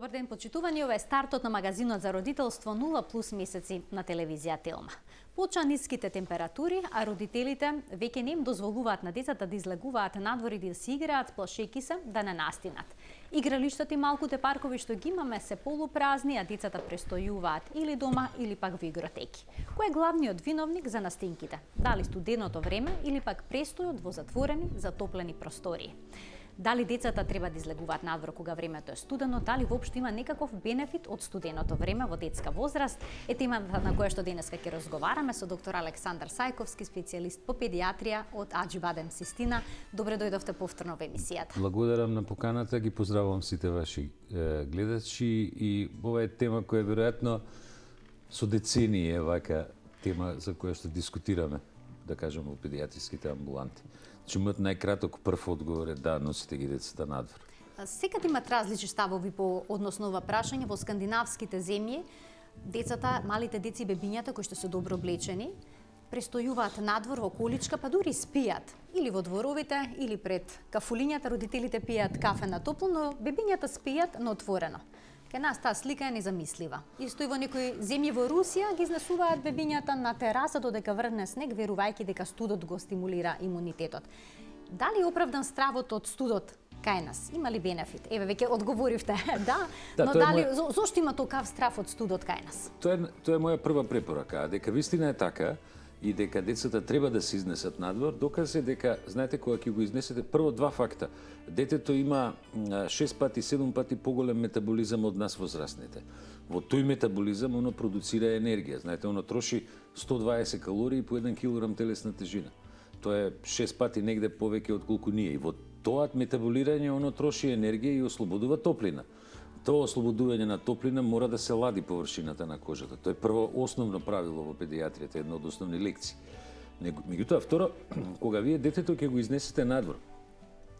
Добар ден, почитувани, ова е стартот на магазинот за родителство 0+ месеци на телевизија Телма. Почна ниските температури, а родителите веќе не им дозволуваат на децата да излегуваат надвор и да си играат, плашејќи се да не настинат. Игралиштата и малкуте паркови што ги имаме се полупразни, а децата престојуваат или дома или пак во игротеки. Кој е главниот виновник за настинките? Дали студеното време или пак престојот во затворени, затоплени простории? Дали децата треба да излегуваат надвор кога времето е студено, дали воопшто има некаков бенефит од студеното време во детска возраст, е темата на која што денеска ќе разговараме со доктор Александар Сајковски, специјалист по педиатрија од Аџибадем Систина. Добре дојдовте повторно во емисијата. Благодарам на поканата, ги поздравувам сите ваши гледачи и ова е тема која веројатно со децении е вака тема за која што дискутираме, да кажем, во педиатриските амбуланти. Че мојот најкраток прв одговор е да, носите ги децата надвор. Секад имат различни ставови по односно ова прашање. Во скандинавските земји децата, малите деца и бебињата кои што се добро облечени, престојуваат надвор во количка, па дури спијат или во дворовите или пред кафулињата. Родителите пијат кафе на топло, но бебињата спијат на отворено. Кај нас таа слика е незамислива. Исто и во некои земји во Русија ги изнесуваат бебињата на тераса додека врне снег, верувајќи дека студот го стимулира имунитетот. Дали е оправдан стравот од студот кај нас? Има ли бенефит? Еве, веќе одговоривте, да, но дали зошто има толкав страв од студот кај нас? Тоа е моја прва препорака, дека вистина е така и дека децата треба да се изнесат надвор, доказ е дека, знаете, кога ќе го изнесете, прво два факта. Детето има 6 пати, 7 пати поголем метаболизам од нас возрастните. Во тој метаболизам оно продуцира енергија. Знаете, оно троши 120 калории по 1 килограм телесна тежина. Тоа е 6 пати негде повеќе од колку ние. И во тоа метаболирање оно троши енергија и ослободува топлина. Тоа ослободување на топлина мора да се лади површината на кожата. Тоа е прво основно правило во педиатријата, едно од основни лекции. Меѓутоа, второ, кога вие детето ќе го изнесете надвор,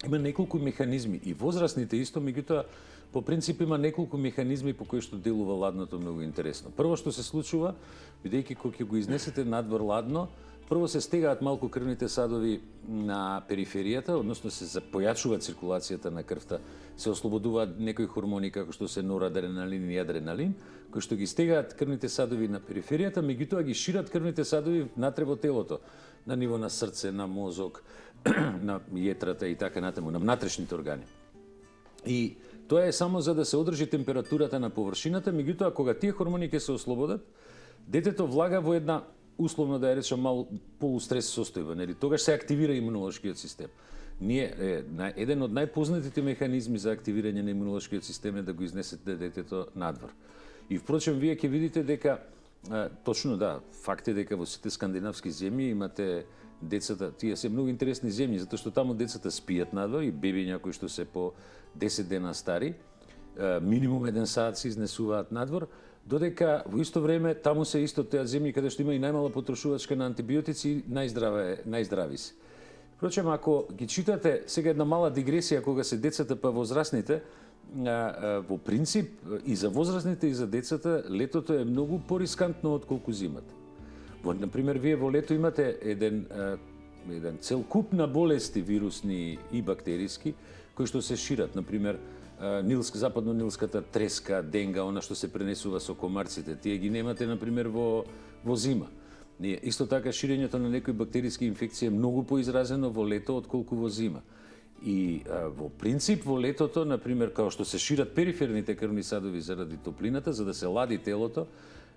има неколку механизми и возрастните исто, меѓутоа по принцип има неколку механизми по кои што делува ладното многу интересно. Прво што се случува, бидејќи кога ќе го изнесете надвор ладно, прво се стегаат малку крвните садови на периферијата, односно се појачува циркулацијата на крвта, се ослободуваат некои хормони како што се норадреналин и адреналин, кои што ги стегаат крвните садови на периферијата, меѓутоа ги шират крвните садови натре во телото, на ниво на срце, на мозок, на јетрата и така натаму, на внатрешните органи. И тоа е само за да се одржи температурата на површината, меѓутоа кога тие хормони ќе се ослободат, детето влага во една условно да ја речам малку полустрес состојба, нели? Тогаш се активира имунолошкиот систем. Еден од најпознатите механизми за активирање на имунолошкиот систем е да го изнесете детето надвор. И впрочем вие ќе видите дека точно да, факт е дека во сите скандинавски земји имате децата, тие се многу интересни земји затоа што таму децата спијат надвор и бебиња кои што се по 10 дена стари, минимум 1 саат се изнесуваат надвор, додека во исто време таму се исто тие земји каде што има и најмала потрошувачка на антибиотици и најздрави се. Впрочем, ако ги читате, сега една мала дигресија кога се децата па возрастните, во принцип и за возрастните и за децата летото е многу порискантно од колку зимата. Например, вие во лето имате еден цел куп на болести вирусни и бактериски кои што се шират, например западно-нилската треска, денга, она што се пренесува со комарците, тие ги немате например во зима. Исто така ширењето на некои бактериски инфекции е многу поизразено во лето отколку во зима. И во принцип во летото, например, као што се шират периферните крвни садови заради топлината, за да се лади телото,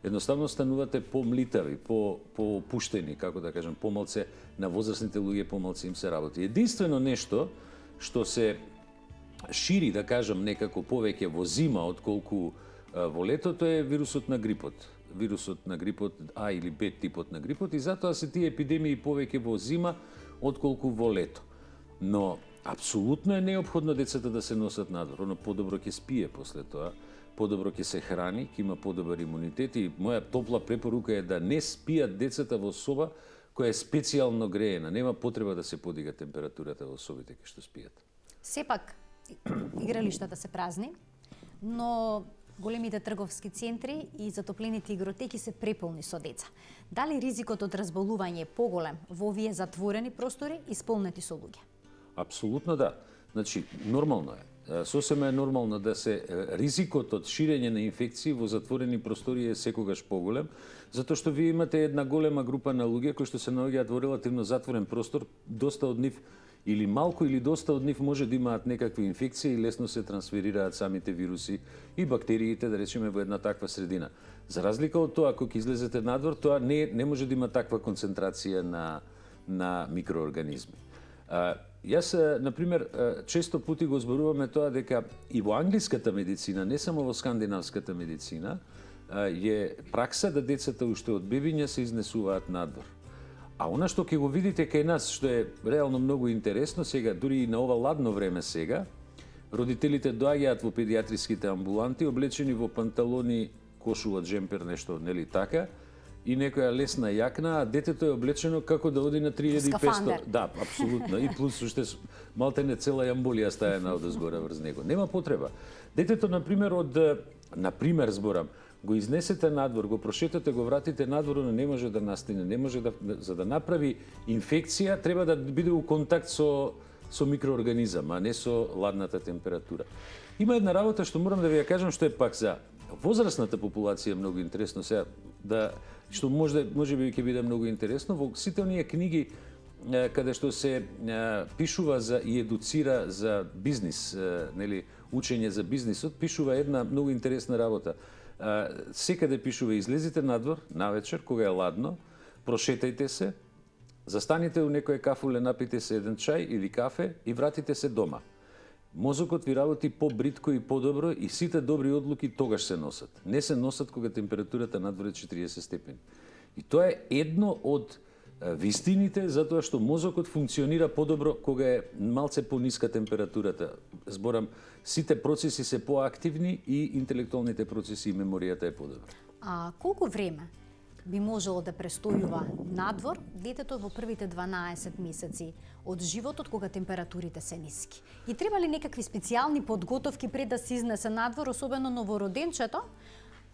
едноставно станувате помлитави, поопуштени, како да кажам, помалце на возрастните луѓе помалце им се работи. Единствено нешто што се шири, да кажам, некако повеќе во зима отколку во летото е вирусот на грипот. Вирусот на грипот А или Б типот на грипот и затоа се тие епидемии повеќе во зима отколку во лето. Но апсолутно е неопходно децата да се носат надвор, но подобро ќе спие после тоа, подобро ќе се храни, ќе има подобар имунитет и моја топла препорука е да не спијат децата во соба која е специјално греена. Нема потреба да се подига температурата во собите кај што спијат. Сепак игралиштата се празни, но големите трговски центри и затоплените игротеки се преполни со деца. Дали ризикот од разболување е поголем во овие затворени простори исполнети со луѓе? Апсолутно да. Значи, нормално е. Сосема е нормално да се ризикот од ширење на инфекции во затворени простории е секогаш поголем, затоа што вие имате една голема група на луѓе кои што се наоѓаат во релативно затворен простор, доста од нив или малку или доста од нив може да имаат некакви инфекции и лесно се трансферираат самите вируси и бактериите, да речеме, во една таква средина. За разлика од тоа, кога излезете надвор, тоа не може да има таква концентрација на микроорганизми. Јас, например, често пати го зборуваме тоа дека и во англиската медицина, не само во скандинавската медицина, е пракса да децата уште од бебиња се изнесуваат надвор. А она што ќе го видите кај нас, што е реално многу интересно, сега, дури и на ова ладно време сега, родителите доаѓаат во педиатриските амбуланти, облечени во панталони, кошува, джемпер, нешто, нели така, и некоја лесна јакна, а детето е облечено како да оди на 3500. Скафандер. Да, апсолутно. И плюс уште малтене цела јамболија стајана одозгора врз него. Нема потреба. Детето, например, зборам, го изнесете надвор, го прошетате, го вратите надвор, но не може да настине, не може за да направи инфекција, треба да биде у контакт со микроорганизам, а не со ладната температура. Има една работа што морам да ви ја кажам, што е пак за возрастната популација многу интересно сега, што може би ќе биде многу интересно. Во сите оние книги каде што се пишува за и едуцира за бизнис, нели, учење за бизнисот, пишува една многу интересна работа. Секаде пишува: излезите надвор навечер кога е ладно, прошетајте се, застаните у некој кафуле, напите се еден чај или кафе и вратите се дома. Мозокот ви работи побритко и подобро и сите добри одлуки тогаш се носат. Не се носат кога температурата надвор е 40 степени. И тоа е едно од вистините, затоа што мозокот функционира подобро кога е малце пониска температурата. Зборам, сите процеси се поактивни и интелектуалните процеси и меморијата е подобра. А колку време би можело да престојува надвор детето во првите 12 месеци од животот кога температурите се ниски? И треба ли некакви специјални подготовки пред да се изнесе надвор, особено новороденчето,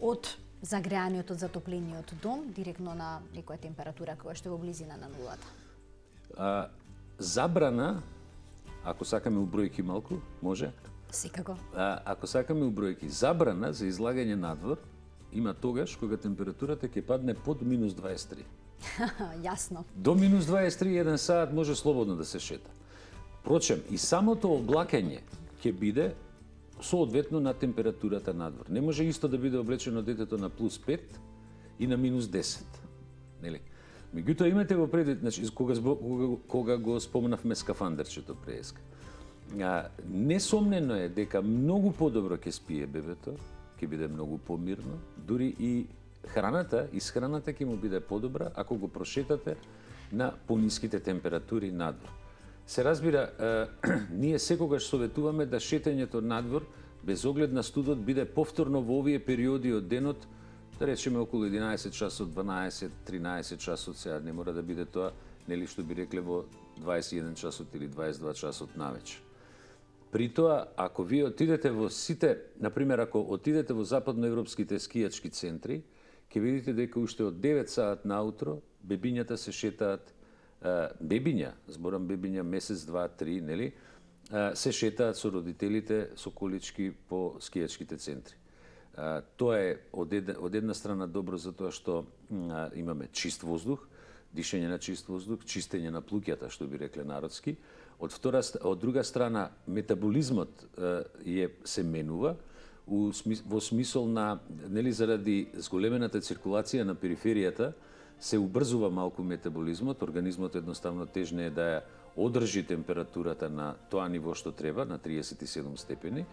од загреаниот, од затоплениот дом, директно на некоја температура која што е во близина на нулата? Забрана, ако сакаме у бројки малку, може? Секако. Ако сакаме у бројки, забрана за излагање надвор има тогаш кога температурата ќе падне под минус 23. Јасно. До минус 23 еден саат може слободно да се шета. Впрочем, и самото облакање ќе биде соодветно на температурата надвор. Не може исто да биде облечено детето на плюс 5 и на минус 10. Нели? Меѓутоа имате во предвид, значи кога го спомнавме скафандерчето преска. Несомнено е дека многу подобро ќе спие бебето, ќе биде многу помирно, дури и исхраната ќе му биде подобра ако го прошетате на пониските температури надвор. Се разбира, ние секогаш советуваме да шетањето надвор без оглед на студот биде повторно во овие периоди од денот, да речеме околу 11 часот, 12, 13 часот, сега не мора да биде тоа, нели што би рекле во 21 часот или 22 часот навечер. При тоа, ако вие отидете во сите, например, ако отидете во западноевропските скијачки центри, ќе видите дека уште од 9 саат наутро бебињата се шетаат, зборам бебиња месец, 2, 3, нели, се шетаат со родителите со колички по скијачките центри. Тоа е од една страна добро затоа што имаме чист воздух, дишење на чист воздух, чистење на плуќата, што би рекле народски. Од друга страна, метаболизмот се менува во смисол на, нели, заради зголемената циркулација на периферијата, се убрзува малку метаболизмот, организмот едноставно тежне е да ја одржи температурата на тоа ниво што треба, на 37 степени,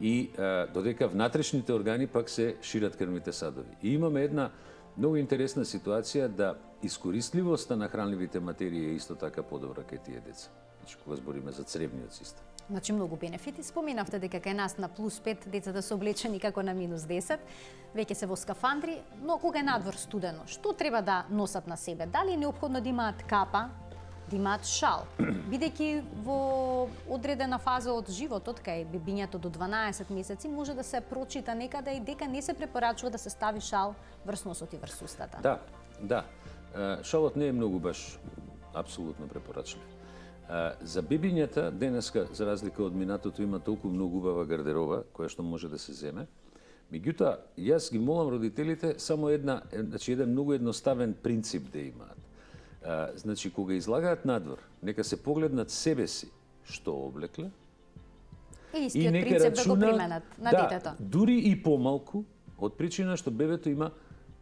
и додека внатрешните органи пак се шират крвните садови. И имаме една многу интересна ситуација да искористливоста на хранливите материи е исто така подобра кај тие деца. Значи, кога збориме за цревниот систем. Значи, многу бенефити. Споменавте дека кај нас на плюс 5 децата се облечени како на минус 10, веќе се во скафандри, но кога е надвор студено, што треба да носат на себе? Дали е неопходно да имаат капа, да имаат шал? Бидејќи во одредена фаза од животот, кај бебињето до 12 месеци, може да се прочита некаде и дека не се препорачува да се стави шал врз носот и врз устата. Да. Шалот не е многу баш апсолутно препорачлив. За бебињата денеска, за разлика од минатото, има толку многу убава гардероба која што може да се земе. Меѓутоа, јас ги молам родителите само еден многу едноставен принцип да имаат. Значи, кога излагаат надвор, нека се погледнат себе си што облекле, и нека принцип да го применат на детето. Дури и помалку, од причина што бебето има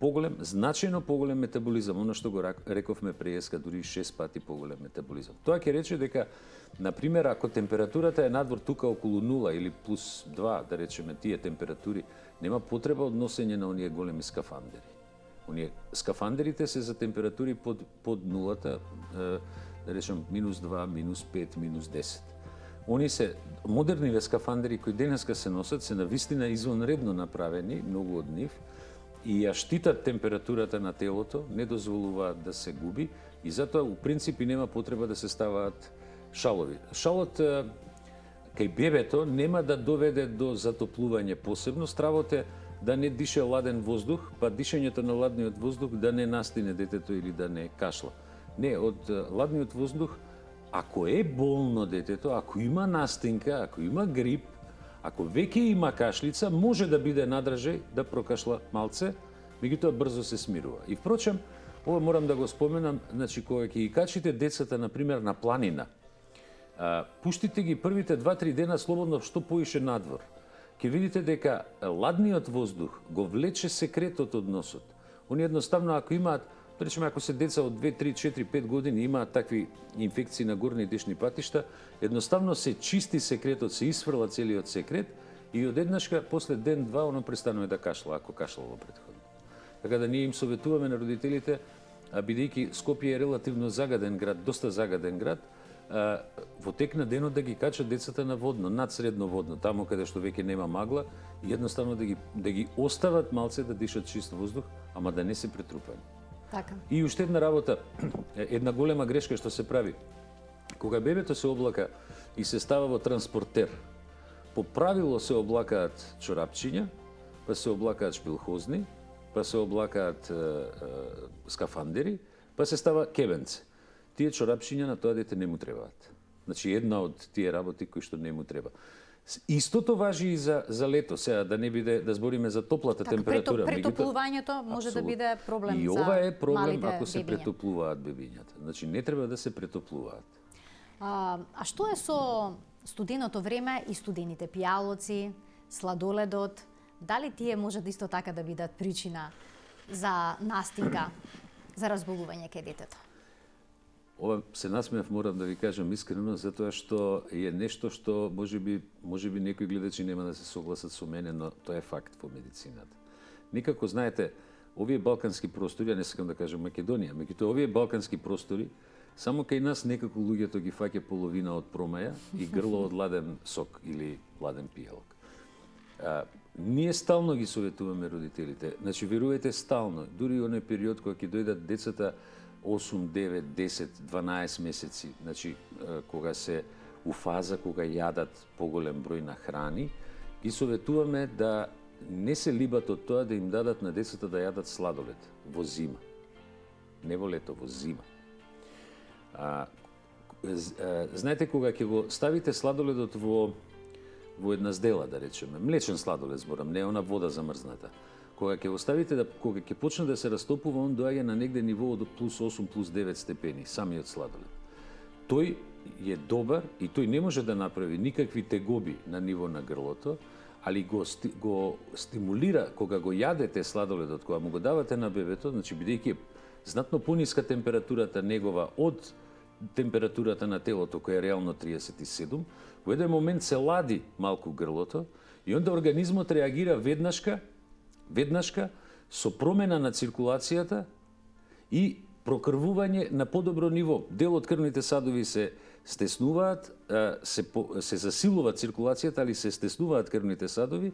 значајно поголем метаболизам, оно што го рековме преска, дури 6 пати поголем метаболизам. Тоа ќе рече дека, например, ако температурата е надвор тука околу 0 или плюс 2, да речеме тие температури, нема потреба од носење на оние големи скафандери. Скафандерите се за температури под нулата, да речем минус 2, минус 5, минус 10. Они се модерниве скафандери кои денеска се носат, се навистина извонредно направени, многу од нив, и ја штитат температурата на телото, не дозволуваат да се губи и затоа у принципи нема потреба да се ставаат шалови. Шалот кај бебето нема да доведе до затоплување посебно, стравот е да не дише ладен воздух, па дишењето на ладниот воздух да не настине детето или да не кашла. Не, од ладниот воздух, ако е болно детето, ако има настинка, ако има грип, ако веќе има кашлица, може да биде надражај да прокашла малце, меѓутоа брзо се смирува. И впрочем, ова морам да го споменам, значи кога ќе ги качите децата, например, на планина, пуштите ги првите 2-3 дена слободно што поише надвор. Ќе видите дека ладниот воздух го влече секретот од носот. Они едноставно, ако имаат, речеме, ако се деца од 2, 3, 4, 5 години имаат такви инфекции на горни дишни патишта, едноставно се чисти секретот, се исфрла целиот секрет и одеднашка после ден-два оно престанува да кашла, ако кашлало претходно. Така да ние им советуваме на родителите, бидејќи Скопје е релативно загаден град, доста загаден град, во тек на денот да ги качат децата на водно, над средно водно, таму каде што веќе нема магла, и едноставно да ги остават малце да дишат чист воздух, ама да не се претрупани. Така. И уште една работа, една голема грешка што се прави. Кога бебето се облака и се става во транспортер, по правило се облакаат чорапчиња, па се облакаат шпилхозни, па се облакаат скафандери, па се става кебенце. Тие чорапчиња на тоа дете не му требаат. Значи, една од тие работи кои што не му треба. Истото важи и за лето, сега да не биде да збориме за топлата температура. Претоплувањето може да биде проблем за малите бебиња. И ова е проблем ако се бебиња. претоплуваат бебињата. Значи, не треба да се претоплуваат. А што е со студеното време и студените пијалоци, сладоледот? Дали тие може исто така да бидат причина за настинка, за разболување кај детето? Ова се насмеав, морам да ви кажам искрено, затоа што е нешто што можеби некои гледачи нема да се согласат со мене, но тоа е факт во медицината. Никако знаете, овие балкански простори, не сакам да кажам Македонија, меѓутоа овие балкански простори, само кај нас некако луѓето ги фаќа половина од промаја и грло од ладен сок или ладен пијалок. Ние стално ги советуваме родителите, значи верувате стално, дури и оној период кога ќе дојдат децата 8, 9, 10, 12 месеци, значи кога се у фаза кога јадат поголем број на храни, ги советуваме да не се либат од тоа да им дадат на децата да јадат сладолед во зима. Не во лето, во зима. Знаете, кога ќе го ставите сладоледот во една здела, да речеме, млечен сладолед зборам, не она вода замрзната. Кога ќе го ставите, кога ќе почне да се растопува, он доаѓа на негде ниво од плюс 8, плюс 9 степени, самиот сладолед. Тој е добар и тој не може да направи никакви тегоби на ниво на грлото, али го стимулира кога го јадете сладоледот, кога му го давате на бебето, значи бидејќи е знатно пониска температурата негова од температурата на телото, која е реално 37, во еден момент се лади малку грлото и онда организмот реагира веднашка со промена на циркулацијата и прокрвување на подобро ниво. Дел од крвните садови се стеснуваат, се засилува циркулацијата, али се стеснуваат крвните садови,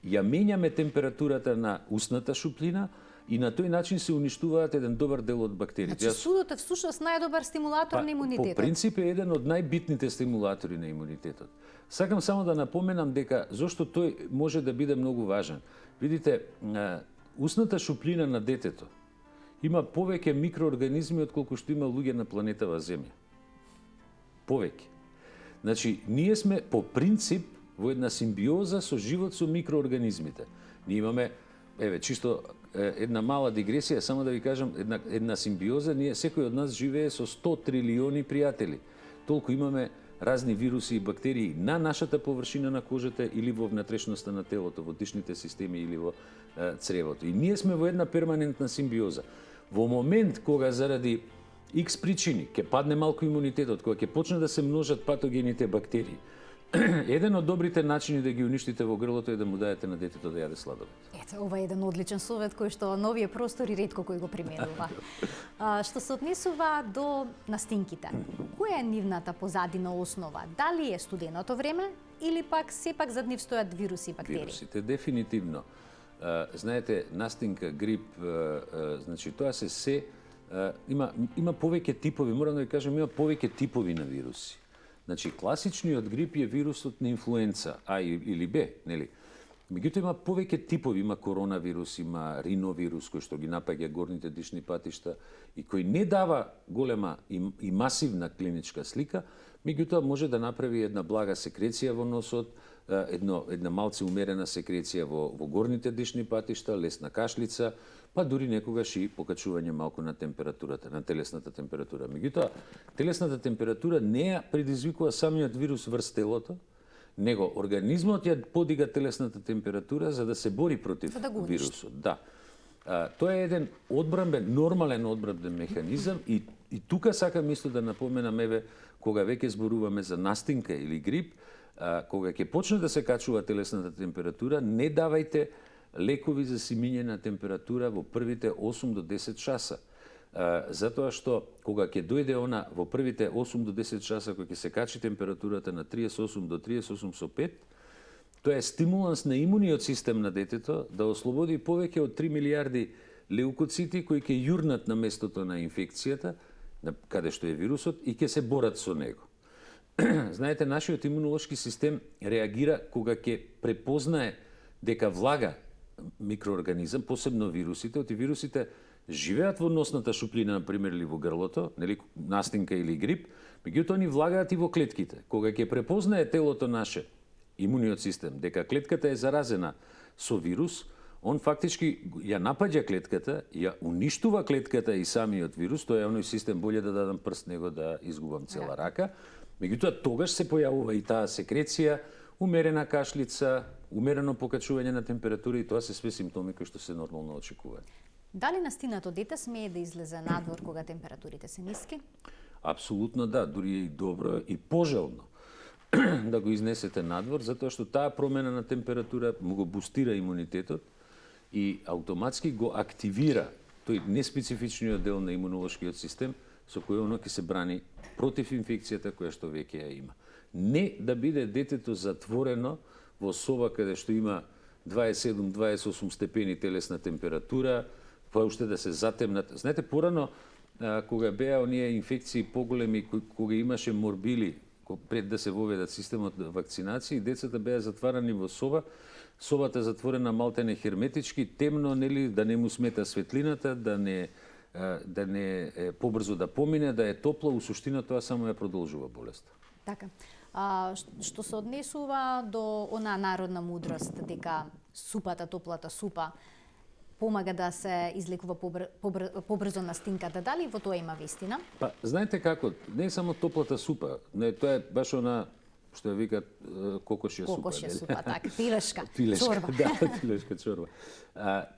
ја менјаме температурата на устната шуплина и на тој начин се уништуваат еден добар дел од бактериите. Значи судот е всушност најдобар стимулатор на имунитетот. По принцип е еден од најбитните стимулатори на имунитетот. Сакам само да напоменам дека зошто тој може да биде многу важен. Видите, устната шуплина на детето има повеќе микроорганизми отколку што има луѓе на планетава Земја. повеќе. Значи, ние сме по принцип во една симбиоза со живот со микроорганизмите. Ние имаме, чисто една мала дигресија, само да ви кажам, една симбиоза, секој од нас живее со 100 трилиони пријатели. Толку имаме разни вируси и бактерии на нашата површина на кожата или во внатрешноста на телото, во дишните системи или во цревото. И ние сме во една перманентна симбиоза. Во момент кога заради X причини ќе падне малку имунитетот, кога ќе почне да се множат патогените бактерии, еден од добрите начини да ги уништите во грлото е да му даете на детето да јаде сладолед. Ето, ова е еден одличен совет кој што новие простори ретко кој го применува. Што се однесува до настинките, која е нивната позадина основа? Дали е студеното време или пак сепак зад нив стојат вируси и бактерии? Вирусите, дефинитивно. Знаете, настинка, грип, значи тоа се има повеќе типови, морам да ви кажам, има повеќе типови на вируси. Значи, класичниот грип е вирусот на инфлуенца, А или Б, нели? Меѓутоа има повеќе типови, има коронавирус, има риновирус кој што ги напаѓа горните дишни патишта и кој не дава голема и масивна клиничка слика, меѓутоа може да направи една блага секреција во носот, една малце умерена секреција во горните дишни патишта, лесна кашлица, па дури некогаш и покачување малку на температурата, на телесната температура. Меѓутоа, телесната температура не ја предизвикува самиот вирус врз телото, него организмот ја подига телесната температура за да се бори против вирусот. Да. Тоа е еден одбранбен, нормален одбранбен механизам и тука сакам исто да напоменам, кога веќе зборуваме за настинка или грип, кога ќе почне да се качува телесната температура, не давајте лекови за симиње на температура во првите 8 до 10 часа. Затоа што кога ќе дојде она во првите 8 до 10 часа, кога ќе се качи температурата на 38 до 38,5, тоа е стимуланс на имуниот систем на детето да ослободи повеќе од 3 милиарди леукоцити кои ќе јурнат на местото на инфекцијата, каде што е вирусот, и ќе се борат со него. Знаете, нашиот имунолошки систем реагира кога ќе препознае дека влага микроорганизам, посебно вирусите, оти вирусите живеат во носната шуплина, например, или во грлото, нели, настинка или грип, меѓутоа они влагаат и во клетките. Кога ќе препознае телото наше, имуниот систем, дека клетката е заразена со вирус, он фактички ја напаѓа клетката, ја уништува клетката и самиот вирус, тоа е оној систем боле да дадам прст него да изгубам цела рака. Меѓутоа тогаш се појавува и таа секреција, умерена кашлица, умерено покачување на температура, и тоа се све симптоми кои што се нормално очекуваат. Дали настинато дете смее да излезе надвор кога температурите се ниски? Апсолутно да, дури е и добро и пожелно да го изнесете надвор, затоа што таа промена на температура му го бустира имунитетот и автоматски го активира тој неспецифичниот дел на имунолошкиот систем со кој оно ќе се брани против инфекцијата која што веќе ја има. Не да биде детето затворено во соба каде што има 27-28 степени телесна температура, па уште да се затемнат. Знаете, порано, кога беа оние инфекции поголеми, кога имаше морбили, пред да се воведат системот на вакцинација, децата беа затварани во соба, собата затворена малтене херметички, темно, нели, да не му смета светлината, да не побрзо да помине, да е топло, у суштина тоа само ја продолжува болеста. Така. Што се однесува до она народна мудрост дека супата, топлата супа помага да се излекува побрзо настинката, дали во тоа има вистина? Па, знаете како, не е само топлата супа, не, тоа е баш она што ја викат кокошја супа. Кокошја супа, така, пилешка, чорба. Да, пилешка чорба.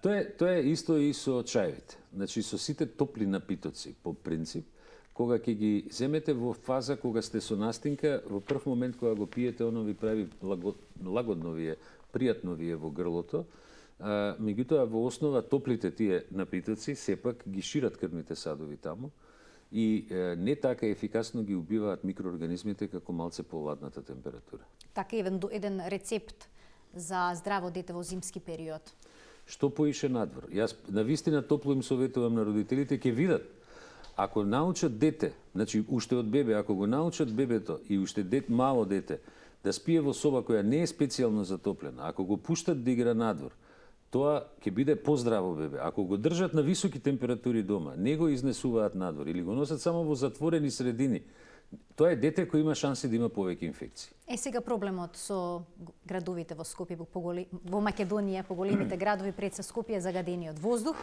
Тоа е исто и со чајовите. Значи, со сите топли напитоци, по принцип, кога ќе ги земете во фаза кога сте со настинка, во прв момент кога го пиете, оно ви прави лагодно ви е, пријатно ви е во грлото, меѓутоа во основа топлите тие напитоци сепак ги шират крвните садови таму и не така ефикасно ги убиваат микроорганизмите како малце поладната температура. Така еден рецепт за здраво дете во зимски период. Што поише надвор? Јас навистина топло им советувам на родителите, ќе видат. Ако научат дете, значи уште од бебе, ако го научат бебето и уште мало дете да спие во соба која не е специјално затоплена, ако го пуштат да игра надвор, тоа ќе биде поздраво бебе. Ако го држат на високи температури дома, не го изнесуваат надвор или го носат само во затворени средини, Тоа е дете кој има шанси да има повеќе инфекции. Сега проблемот со градовите во Скопје, во Македонија, по големите градови пред се Скопје, загадениот воздух.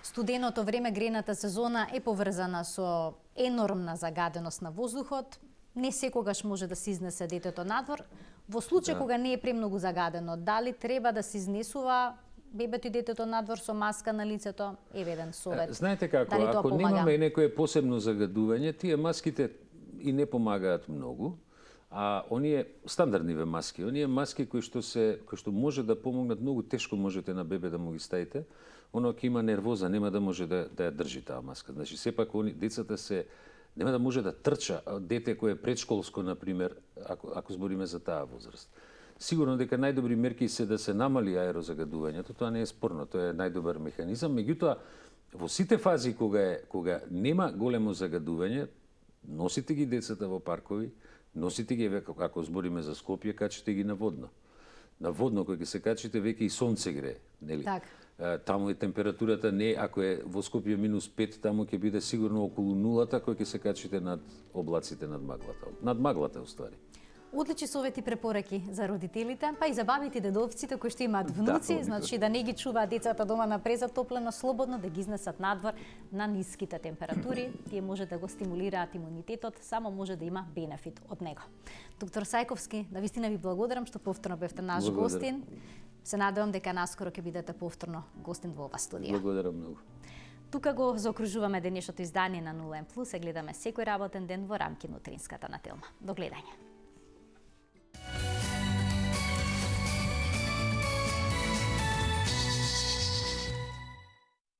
Студеното време, грејната сезона е поврзана со енормна загаденост на воздухот. Не секогаш може да се изнесе детето надвор. Во случај кога не е премногу загадено, дали треба да се изнесува бебето и детето надвор со маска на лицето? Еве еден совет. Знаете како, ако немаме некое посебно загадување, тие маските и не помагаат многу, а оние стандардниве маски, оние маски кои што може да помогнат, многу тешко можете на бебе да му ги ставите, оно ќе има нервоза, нема да може да ја држи таа маска. Значи сепак децата нема да може да трча, дете кое е предшколско например, ако збориме за таа возраст. Сигурно дека најдобри мерки се да се намали аерозагадувањето, тоа не е спорно, тоа е најдобар механизам, меѓутоа во сите фази кога нема големо загадување, носите ги децата во паркови, носите ги, ако збориме за Скопје, качите ги на водно. На водно, кој ќе се качите, веќе и сонце грее, нели? Так. Таму е температурата не, ако е во Скопје -5, таму ќе биде сигурно околу нулата, кој ќе се качите над облаците над маглата. Над маглата, уствари. Одлични совети, препораки за родителите, па и за бабите и дедовците кои што имаат внуци, значи да не ги чуваат децата дома на презатоплено, слободно да ги изнесат надвор на ниските температури. Тие може да го стимулираат имунитетот, само може да има бенефит од него. Доктор Сајковски, навистина ви благодарам што повторно бевте наш гостин. Се надевам дека наскоро ќе бидете повторно гостин во ова студија. Благодарам многу. Тука го заокружуваме денешното издание на 0N+, се гледаме секој работен ден во рамки на утринската на Телма. До гледање.